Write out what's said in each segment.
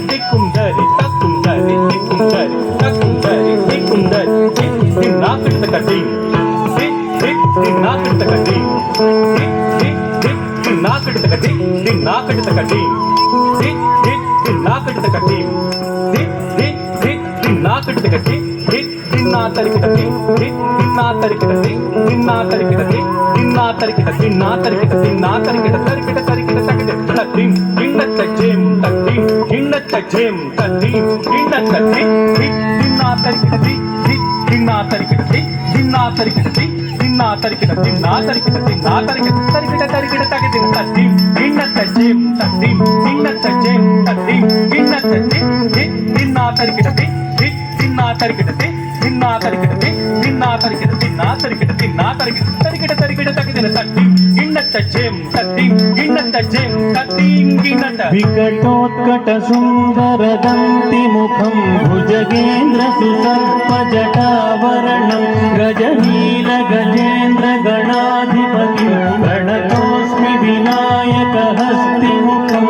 దిక్కుందరి తక్కుందరి దిక్కుందరి తక్కుందరి దిక్కుందరి నాకట కట్టి నాకట కట్టి నాకట కట్టి నాకట కట్టి నాకట కట్టి నాకట కట్టి నా తరికిటది నా తరికిటది నా తరికిటది నా తరికిటది నా తరికిటది నా తరికిట తరికిట తరికిట తరికిట తక్కిం కింద తజ్జేం తక్కిం కింద తజ్జేం తక్కిం కింద తక్కి నా తరికిటది నా తరికిటది నా తరికిటది నా తరికిటది నా తరికిటది నా తరికిట తరికిట తరికిట తరికిట తక్కిం కింద తజ్జేం తక్కిం కింద తజ్జేం తక్కిం కింద తజ్జి నా తరికిటది నా తరికిటది నా తరికిటది నా తరికిటది నా తరికిటది నా తరికిట తరికిట తరికిట తరికిన తట్టి గిన్న తజ్జేం తట్టి గిన్న తజ్జేం తట్టి గిన్నట వికటోత్కట సుందరదంతి ముఖం భుజగేంద్ర సుసర్ప జటావరణం గజనీల గజేంద్ర గణాధిపతి గణతోస్మి వినాయక హస్తి ముఖం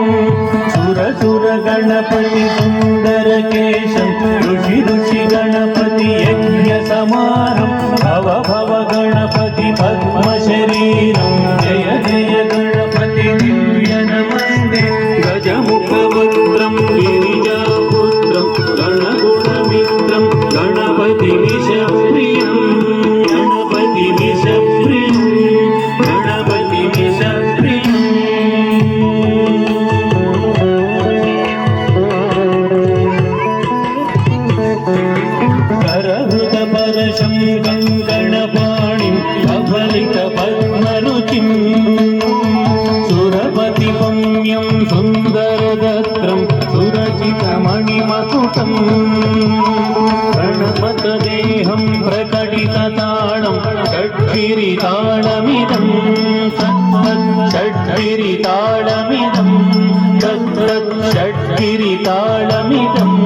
సురసుర గణపతి సుందర కేశం ఋషి ఋషి గణపతి యజ్ఞ సమారం భవ భవ గణపతి పద్మ శరీరం జయ జయ గణపతి దివ్య నమస్తే గజముఖ వక్త్రం గిరిజాపుత్రం గణగుణమిత్రం గణపతి విషప్రియం గణపతి విషప్రియం గణపతి విషప్రియం करहृद परशं गङ्गणपाणिं कफलित पद्मरुचिं सुरपतिपम्यं सुन्दरदत्रं सुरचितमणिमकुटं प्रणमतदेहं प्रकटितताणं षड्गिरिताडमिदं षड्गिरिताडमिदं षड्गिरिताडमिदम्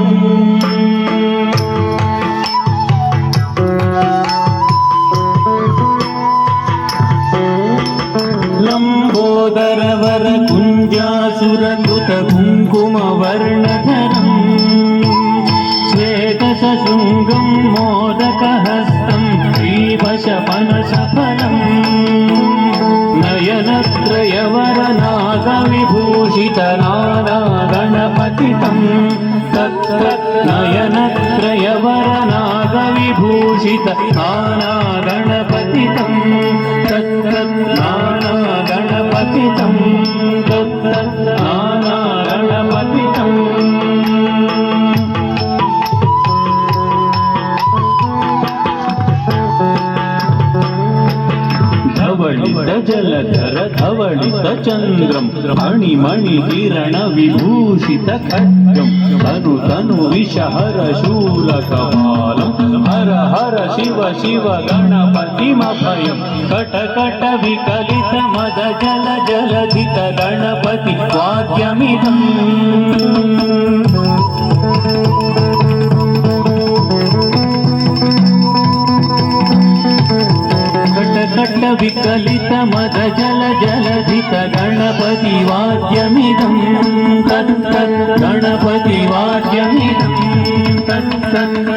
लंबोदरवर कुंजासुरकुत कुङ्कुमवर्णधरं श्वेतशृङ्गं मोदकहस्तं श्रीवशपनसफलं नयनत्रयवरनागविभूषितनानागणपतितं नयनत्रयवरनागविभूषितनानागणपतितं नानागणपतितं नानागणपतितं धवलित जलधर धवलित चन्द्रं मणिमणि किरण विभूषित खड्गं तनु तनु विषहर शूलकपालं हर हर शिव शिव गणपतिमभयं कट कट विकलित मद जल जलधित गणपति वाद्यमिदम् कट विकलित मद जल जलधित गणपति वाद्यमिदं तत् गणपति वाद्यमिदं तत्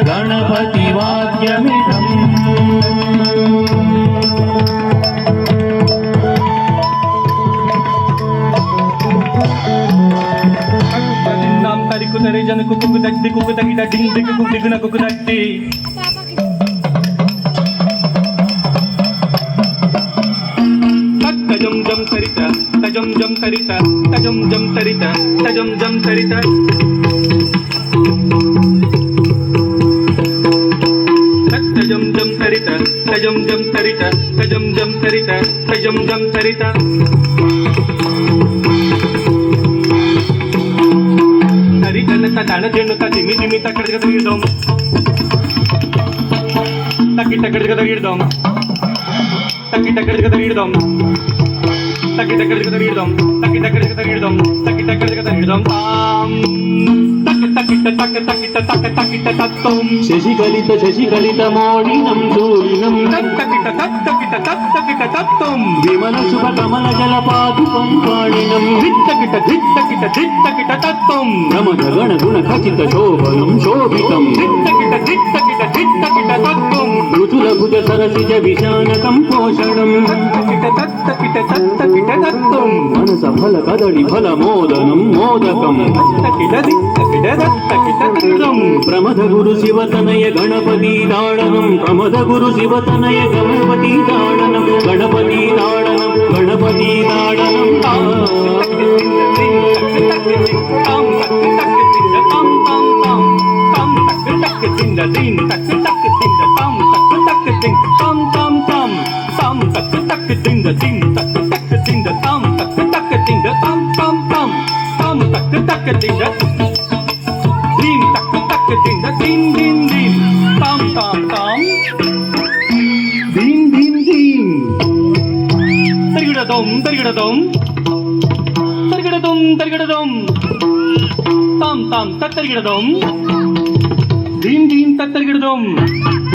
गणपति वाद्यमिदम् नाम तरिकु तरे जन कुकु दड्डी कुकु दगी दड्डी दिगु कुकु दिगु न कुकु दड्डी तजम जम सरिता तजम जम सरिता तजम जम सरिता तजम जम सरिता तजम जम सरिता तजम जम सरिता तजम जम सरिता तजम जम सरिता तरी जनता ताण जेणुता दिमी दिमी तकडग तगिडोम तकी तकडग तगिडोम तकी तकडग तगिडोम तकी तकडग तगिडोम तकी तकडग तगिडोम तकी तकडग तगिडोम ताम तकी తకిట తక తకిట తక తకిట తత్వం శశికలిత మోడినం సూరినం తకిట తకిట తకిట తత్వం విమల శుభ కమల జలపాదుకం పాణినం ధిత్తకిట ధిత్తకిట ధిత్తకిట తత్వం ప్రమథ గణ గుణ ఖచిత శోభనం శోభితం ధిత్తకిట ధిత్తకిట ధిత్తకిట తత్వం ఋతుల భుజ సరసిజ విశానకం పోషణం తకిట తకిట తకిట తత్వం మనస ఫల కదళి ఫల మోదనం మోదకం తకిట ధిత్తకిట తకిట తత్వం ప్రమథ గురు శివతనయ గణపతి దాళనం ప్రమథ గురు శివతనయ గణపతి దాళనం గణపతి దాళనం గణపతి దాళనం తరిగిడదం తాం తాం తత్తరిగిడదం దీం దీం తత్తరిగిడదం